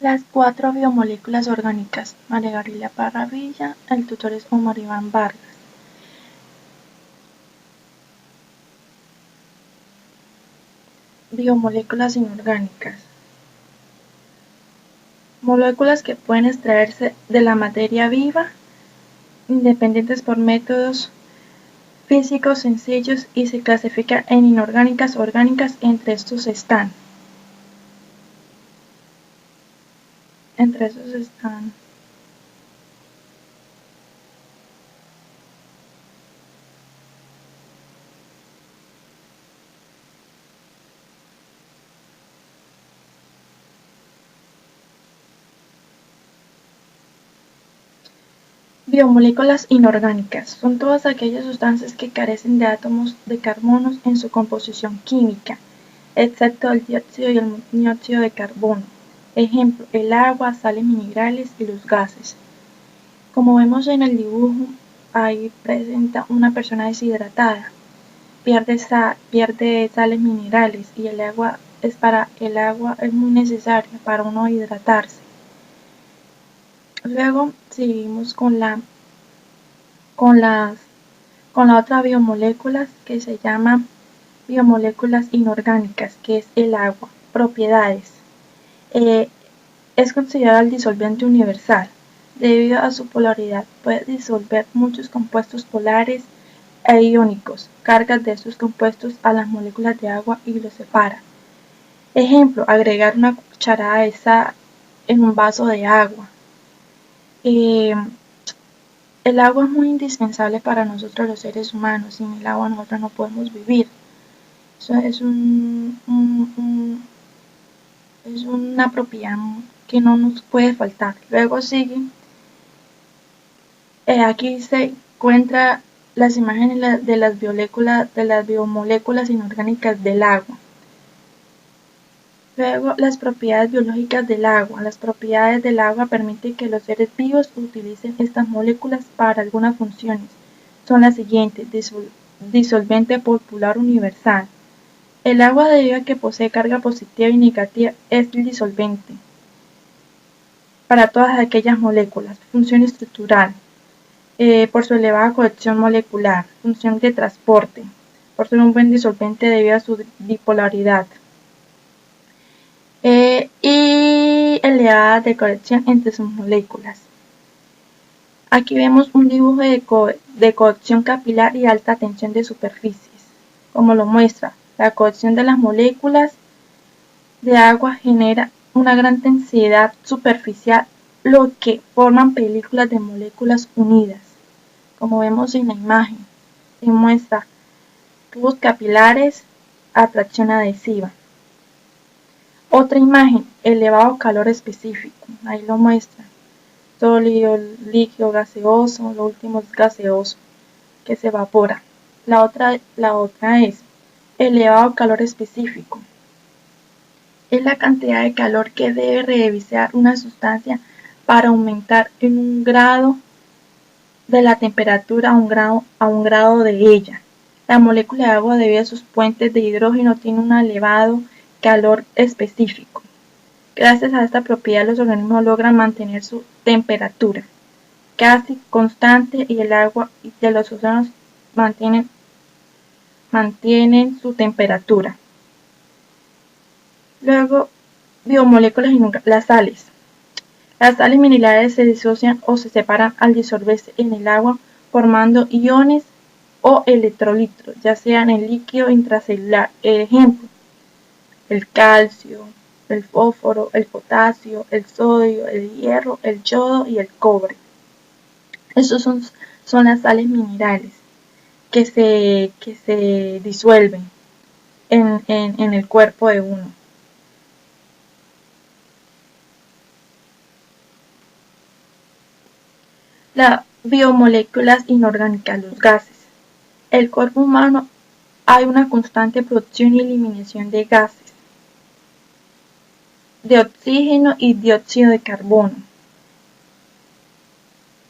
Las 4 biomoléculas orgánicas. María Gabriela Parra Villa, el tutor es Omar Iván Vargas. Biomoléculas inorgánicas. Moléculas que pueden extraerse de la materia viva, independientes por métodos físicos sencillos y se clasifican en inorgánicas o orgánicas. Entre estos están biomoléculas inorgánicas. Son todas aquellas sustancias que carecen de átomos de carbono en su composición química, excepto el dióxido y el monóxido de carbono. Ejemplo, el agua, sales minerales y los gases. Como vemos en el dibujo, ahí presenta una persona deshidratada. Pierde sales minerales y el agua es muy necesaria para uno hidratarse. Luego seguimos con la otra biomolécula que se llama biomoléculas inorgánicas, que es el agua. Propiedades. Es considerado el disolvente universal. Debido a su polaridad, puede disolver muchos compuestos polares e iónicos. Cargas de estos compuestos a las moléculas de agua y los separa. Ejemplo, agregar una cucharada de sal en un vaso de agua. El agua es muy indispensable para nosotros los seres humanos. Sin el agua nosotros no podemos vivir. Eso es una propiedad que no nos puede faltar. Luego sigue, aquí se encuentra las imágenes de las biomoléculas inorgánicas del agua. Luego, las propiedades biológicas del agua. Las propiedades del agua permiten que los seres vivos utilicen estas moléculas para algunas funciones. Son las siguientes: disolvente popular universal. El agua, debido a que posee carga positiva y negativa, es el disolvente para todas aquellas moléculas. Función estructural, por su elevada cohesión molecular. Función de transporte, por ser un buen disolvente debido a su dipolaridad. Y elevada de cohesión entre sus moléculas. Aquí vemos un dibujo de cohesión capilar y alta tensión de superficies, como lo muestra. La cohesión de las moléculas de agua genera una gran densidad superficial, lo que forman películas de moléculas unidas. Como vemos en la imagen, se muestra tubos capilares, atracción adhesiva. Otra imagen, elevado calor específico, ahí lo muestra. Sólido, líquido, gaseoso, lo último es gaseoso, que se evapora. La otra es elevado calor específico. Es la cantidad de calor que debe revisar una sustancia para aumentar en un grado de la temperatura a un grado de ella. La molécula de agua, debido a sus puentes de hidrógeno, tiene un elevado calor específico. Gracias a esta propiedad, los organismos logran mantener su temperatura casi constante y el agua de los océanos mantienen su temperatura. Luego, biomoléculas inorgánicas. Las sales. Las sales minerales se disocian o se separan al disolverse en el agua, formando iones o electrolitos, ya sean en líquido intracelular. Ejemplo, el calcio, el fósforo, el potasio, el sodio, el hierro, el yodo y el cobre. Estos son las sales minerales que se disuelven en el cuerpo de uno. Las biomoléculas inorgánicas, los gases. En el cuerpo humano hay una constante producción y eliminación de gases, de oxígeno y dióxido de carbono,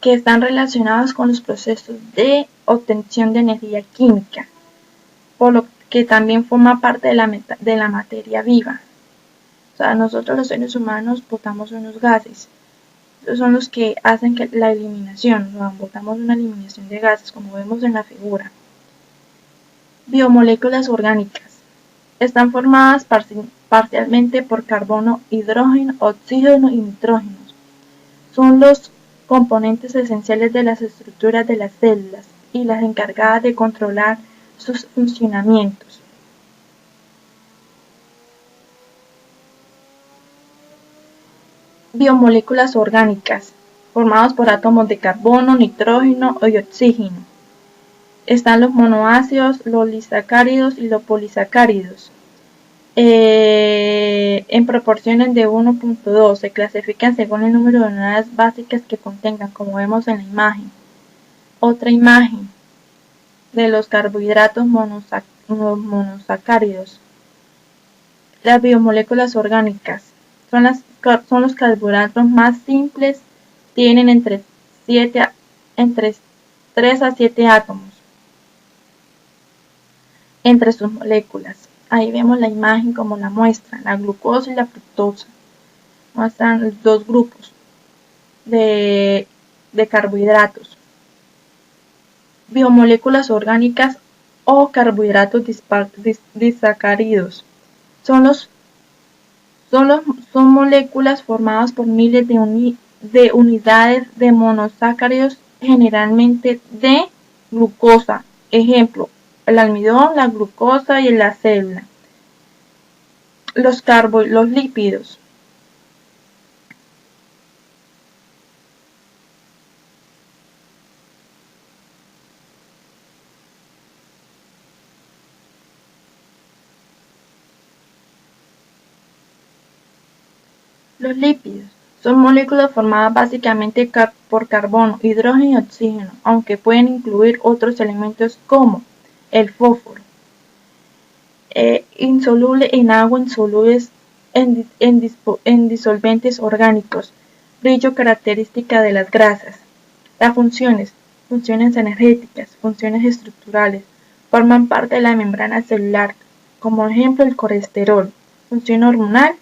que están relacionados con los procesos de obtención de energía química, por lo que también forma parte de la materia viva. sea, nosotros los seres humanos botamos unos gases. Esos son los que hacen que la eliminación, botamos una eliminación de gases, como vemos en la figura. Biomoléculas orgánicas. Están formadas parcialmente por carbono, hidrógeno, oxígeno y nitrógeno. Son los componentes esenciales de las estructuras de las células y las encargadas de controlar sus funcionamientos. Biomoléculas orgánicas, formados por átomos de carbono, nitrógeno y oxígeno. Están los monoácidos, los disacáridos y los polisacáridos. En proporciones de 1.2 se clasifican según el número de unidades básicas que contengan, como vemos en la imagen. Otra imagen de los carbohidratos monosacáridos. Las biomoléculas orgánicas son los carbohidratos más simples, tienen entre 3 a 7 átomos entre sus moléculas. Ahí vemos la imagen como la muestra, la glucosa y la fructosa. Muestran los dos grupos de carbohidratos. Biomoléculas orgánicas o carbohidratos disacáridos. Son moléculas formadas por miles de unidades de monosacáridos, generalmente de glucosa. Ejemplo, el almidón, la glucosa y la célula. Los lípidos. Los lípidos son moléculas formadas básicamente por carbono, hidrógeno y oxígeno, aunque pueden incluir otros elementos como el fósforo. Insoluble en agua, insolubles en disolventes orgánicos. Brillo característica de las grasas. Las funciones energéticas, funciones estructurales, forman parte de la membrana celular, como ejemplo el colesterol. Función hormonal,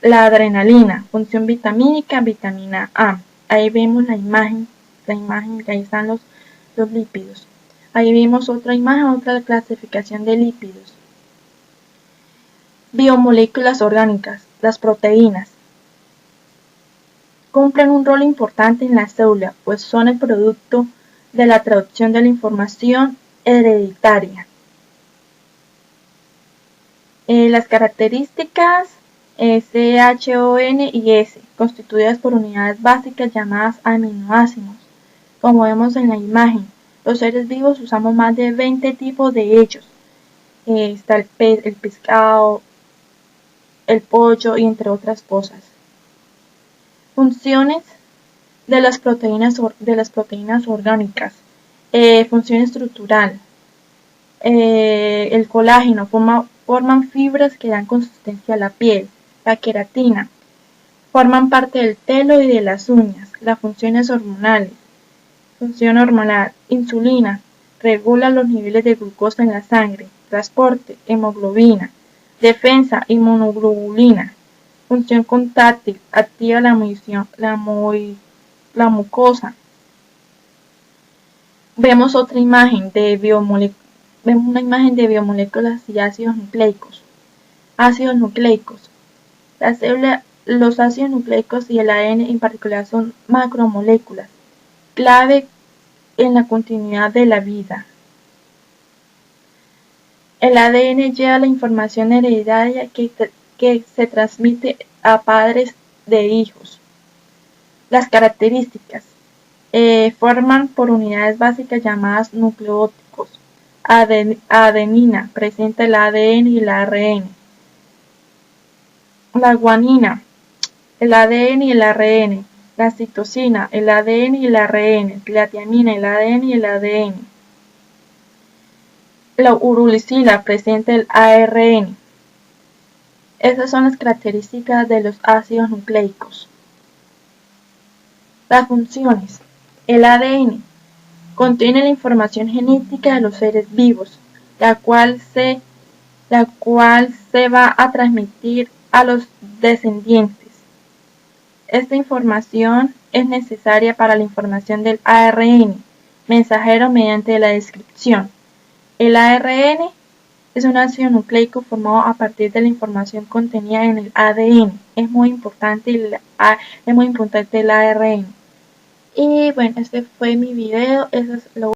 la adrenalina. Función vitamínica, vitamina A. Ahí vemos la imagen que ahí están los lípidos. Ahí vemos otra imagen, otra clasificación de lípidos. Biomoléculas orgánicas, las proteínas. Cumplen un rol importante en la célula, pues son el producto de la traducción de la información hereditaria. Las características C, H, O, N y S, constituidas por unidades básicas llamadas aminoácidos. Como vemos en la imagen, los seres vivos usamos más de 20 tipos de ellos. Está el pescado, el pollo y entre otras cosas. Funciones de las proteínas orgánicas. Función estructural. El colágeno forman fibras que dan consistencia a la piel. La queratina. Forman parte del pelo y de las uñas. Las funciones hormonales. Función hormonal. Insulina. Regula los niveles de glucosa en la sangre. Transporte. Hemoglobina. Defensa. Inmunoglobulina. Función contráctil. Activa la mucosa. Vemos otra imagen de Vemos una imagen de biomoléculas y ácidos nucleicos. Ácidos nucleicos. Los ácidos nucleicos y el ADN en particular son macromoléculas, clave en la continuidad de la vida. El ADN lleva la información hereditaria que se transmite a padres de hijos. Las características. Forman por unidades básicas llamadas nucleótidos. Adenina presenta el ADN y el ARN. La guanina, el ADN y el ARN. La citosina, el ADN y el ARN. La tiamina, el ADN y el ADN. La urulicina presenta el ARN. Esas son las características de los ácidos nucleicos. Las funciones. El ADN contiene la información genética de los seres vivos, la cual se va a transmitir a los descendientes. Esta información es necesaria para la información del ARN mensajero mediante la descripción. El ARN es un ácido nucleico formado a partir de la información contenida en el ADN. Es muy importante el ARN. Y bueno, este fue mi video. Eso es lo